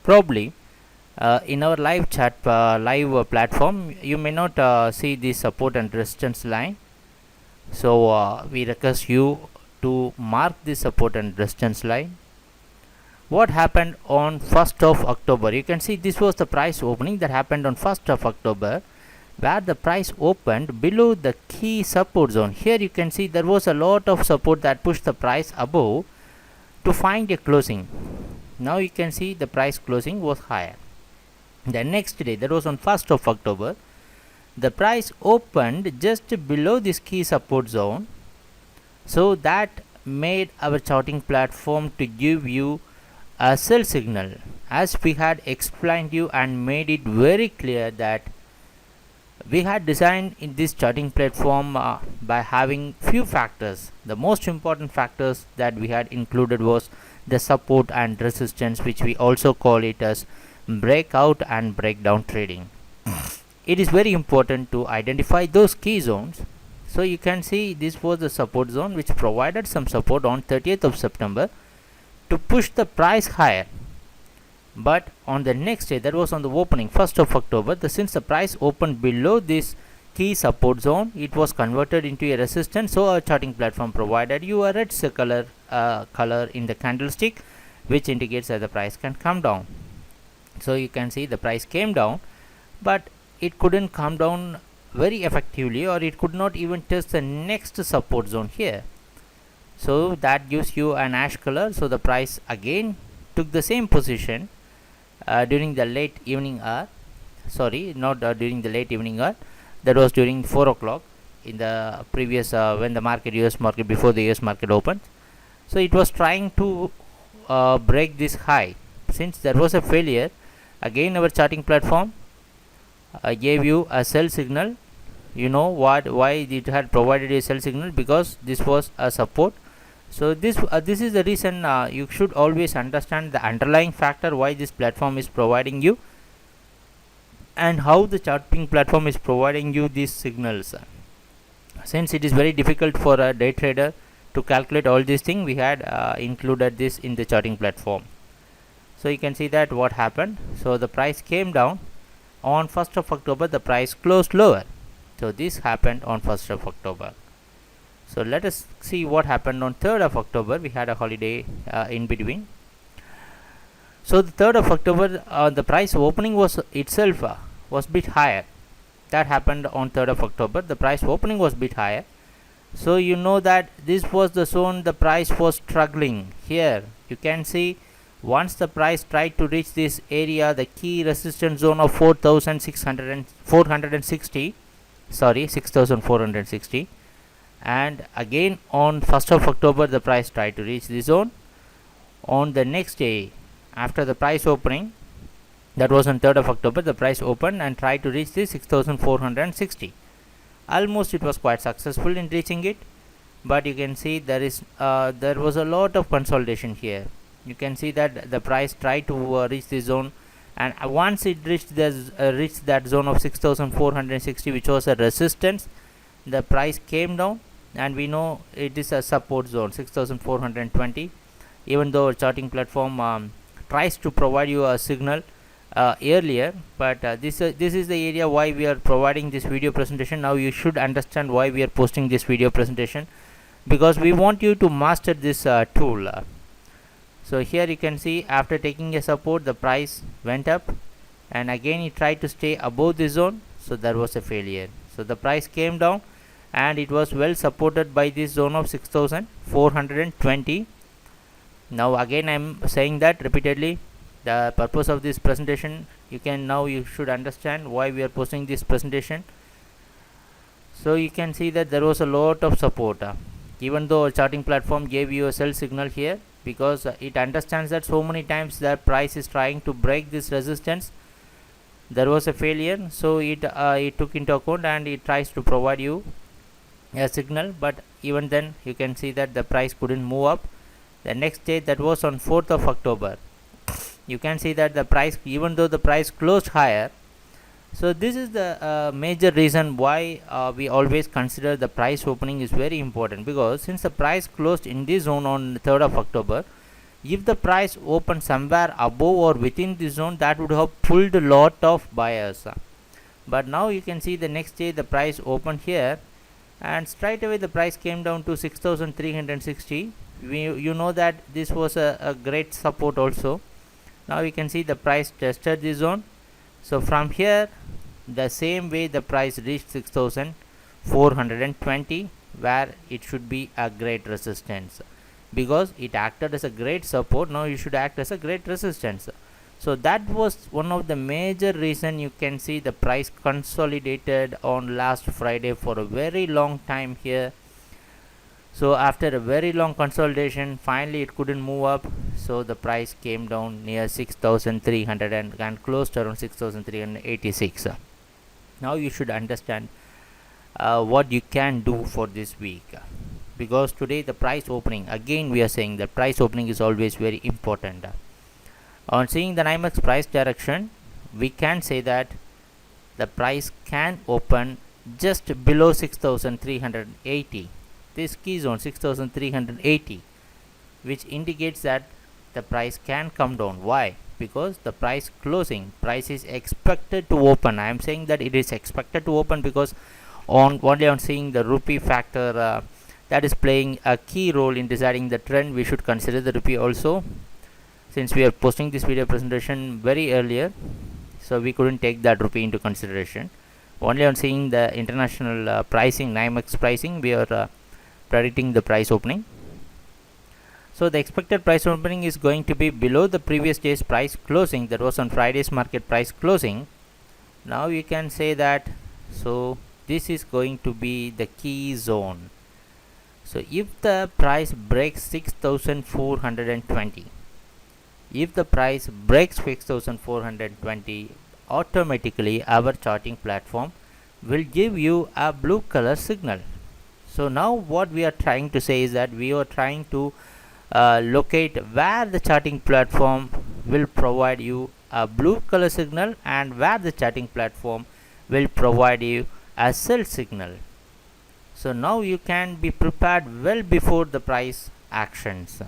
Probably in our live platform, you may not see the support and resistance line. So we request you to mark the support and resistance line. What happened on 1st of October? You can see this was the price opening that happened on 1st of October, where the price opened below the key support zone. Here you can see there was a lot of support that pushed the price above to find a closing. Now you can see the price closing was higher. The next day, that was on 1st of October, the price opened just below this key support zone. So that made our charting platform to give you a sell signal, as we had explained you and made it very clear that we had designed in this charting platform by having few factors. The most important factors that we had included was the support and resistance, which we also call it as breakout and breakdown trading. It is very important to identify those key zones. So you can see this was the support zone which provided some support on 30th of September to push the price higher. But on the next day, that was on the opening 1st of October, since the price opened below this key support zone, it was converted into a resistance. So our charting platform provided you a red color in the candlestick, which indicates that the price can come down. So you can see the price came down, but it couldn't come down very effectively, or it could not even test the next support zone here. So that gives you an ash color. So the price again took the same position during the late evening hour. Sorry, not during the late evening hour. That was during 4 o'clock in the previous when the market, US market, before the US market opened. So it was trying to break this high. Since there was a failure, again our charting platform gave you a sell signal. You know why it had provided a sell signal? Because this was a support. So this is the reason you should always understand the underlying factor why this platform is providing you, and how the charting platform is providing you these signals. Since it is very difficult for a day trader to calculate all these things, we had included this in the charting platform. So you can see that what happened. So the price came down on 1st of October, the price closed lower. So this happened on 1st of October. So let us see what happened on 3rd of October. We had a holiday in between. So the 3rd of October, the price opening was itself was bit higher. That happened on 3rd of October. The price opening was bit higher. So you know that this was the zone the price was struggling. Here you can see, once the price tried to reach this area, the key resistance zone of 6,460, and again on 1st of October the price tried to reach this zone. On the next day after the price opening, that was on 3rd of October, the price opened and tried to reach this 6,460. Almost it was quite successful in reaching it, but you can see there was a lot of consolidation here. You can see that the price tried to reach this zone, and once it reached that zone of 6,460, which was a resistance, the price came down, and we know it is a support zone 6,420. Even though our charting platform tries to provide you a signal earlier, but this is the area why we are providing this video presentation. Now you should understand why we are posting this video presentation, because we want you to master this tool. So here you can see, after taking a support, the price went up, and again it tried to stay above this zone. So there was a failure. So the price came down, and it was well supported by this zone of 6,420. Now again I am saying that repeatedly. The purpose of this presentation, you should understand why we are posting this presentation. So you can see that there was a lot of support, even though our charting platform gave you a sell signal here, because it understands that so many times the price is trying to break this resistance. There was a failure, so it took into account, and it tries to provide you a signal. But even then you can see that the price couldn't move up. The next day, that was on 4th of October, you can see that the price, even though the price closed higher. So this is the major reason why we always consider the price opening is very important, because since the price closed in this zone on 3rd of October, If the price opened somewhere above or within this zone, that would have pulled a lot of buyers. But now you can see the next day the price opened here, and straight away the price came down to 6360. You know that this was a great support also. Now you can see the price tested this zone. So from here, the same way the price reached 6420, where it should be a great resistance, because it acted as a great support. Now you should act as a great resistance. So that was one of the major reason you can see the price consolidated on last Friday for a very long time here. So after a very long consolidation, finally it couldn't move up, so the price came down near 6300 and closed around 6386. Now you should understand what you can do for this week, because today the price opening, again we are saying that price opening is always very important. On seeing the NYMEX price direction, we can say that the price can open just below 6380, this key zone 6380, which indicates that the price can come down. Why? Because the price is expected to open. I am saying that it is expected to open because only on seeing the rupee factor, that is playing a key role in deciding the trend, we should consider the rupee also. Since we are posting this video presentation very earlier, so we couldn't take that rupee into consideration. Only on seeing the international pricing, NYMEX pricing, we are predicting the price opening. So the expected price opening is going to be below the previous day's price closing, that was on Friday's market price closing. Now you can say that, so this is going to be the key zone. So if the price breaks 6420, if the price breaks 6420, automatically our charting platform will give you a blue color signal. So now what we are trying to say is that we are trying to locate where the charting platform will provide you a blue color signal and where the charting platform will provide you a sell signal. So now you can be prepared well before the price actions.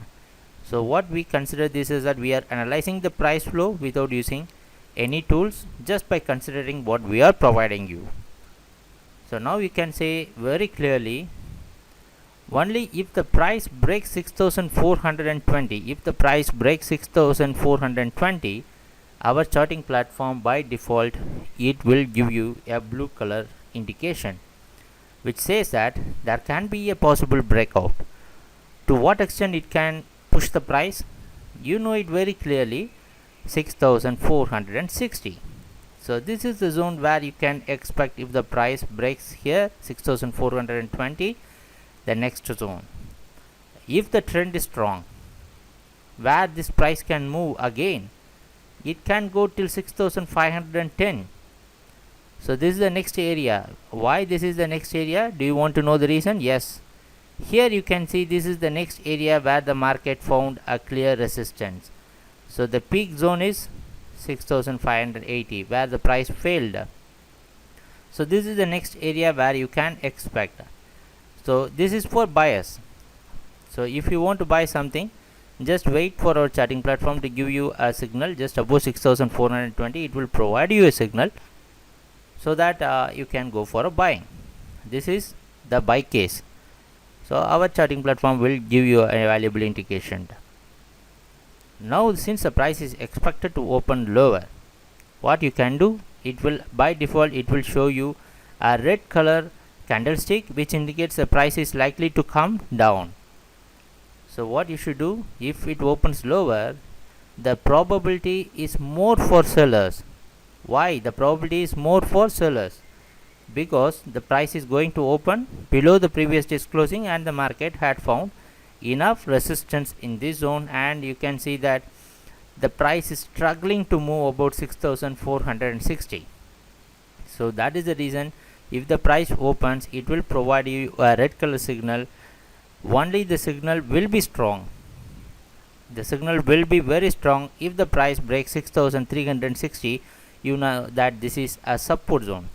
So what we consider this is that we are analyzing the price flow without using any tools, just by considering what we are providing you. So now you can say very clearly, only if the price breaks 6420, our charting platform by default, it will give you a blue color indication, which says that there can be a possible breakout. To what extent it can push the price, you know it very clearly, 6460. So this is the zone where you can expect, if the price breaks here 6420, the next zone, if the trend is strong, where this price can move again, it can go till 6510. So this is the next area. Why this is the next area? Do you want to know the reason? Yes. Here you can see this is the next area where the market found a clear resistance. So the peak zone is 6580, where the price failed. So this is the next area where you can expect. So this is for buyers. So if you want to buy something, just wait for our charting platform to give you a signal just above 6420. It will provide you a signal so that you can go for a buying. This is the buy case. So our charting platform will give you a valuable indication. Now since the price is expected to open lower, what you can do, it will by default it will show you a red color candlestick, which indicates the price is likely to come down. So what you should do, if it opens lower, the probability is more for sellers. Why the probability is more for sellers? Because the price is going to open below the previous day's closing, and the market had found enough resistance in this zone, and you can see that the price is struggling to move about 6460. So that is the reason, if the price opens, it will provide you a red color signal. Only the signal will be strong. The signal will be very strong if the price breaks 6360. You know that this is a support zone.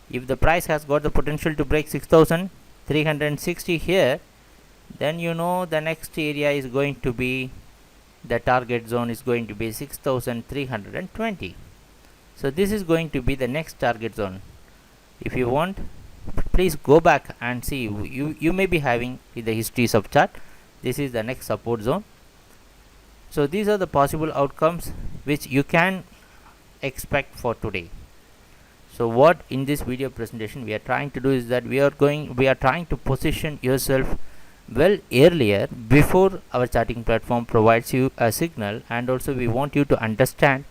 If the price has got the potential to break 6360 here, then you know the next area is going to be the target zone is going to be 6320. So this is going to be the next target zone. If you want, please go back and see. You may be having the histories of chart. This is the next support zone. So these are the possible outcomes which you can expect for today. So what in this video presentation we are trying to do is that we are trying to position yourself well earlier before our charting platform provides you a signal, and also we want you to understand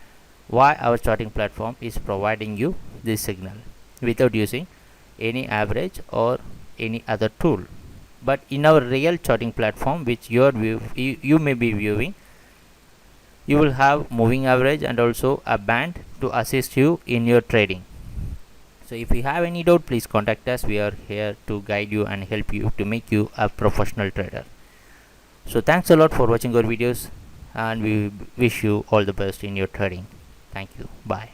why our charting platform is providing you this signal without using any average or any other tool. But in our real charting platform, which you may be viewing, you will have moving average and also a band to assist you in your trading. So if you have any doubt, please contact us. We are here to guide you and help you to make you a professional trader. So thanks a lot for watching our videos, and we wish you all the best in your trading. Thank you. Bye.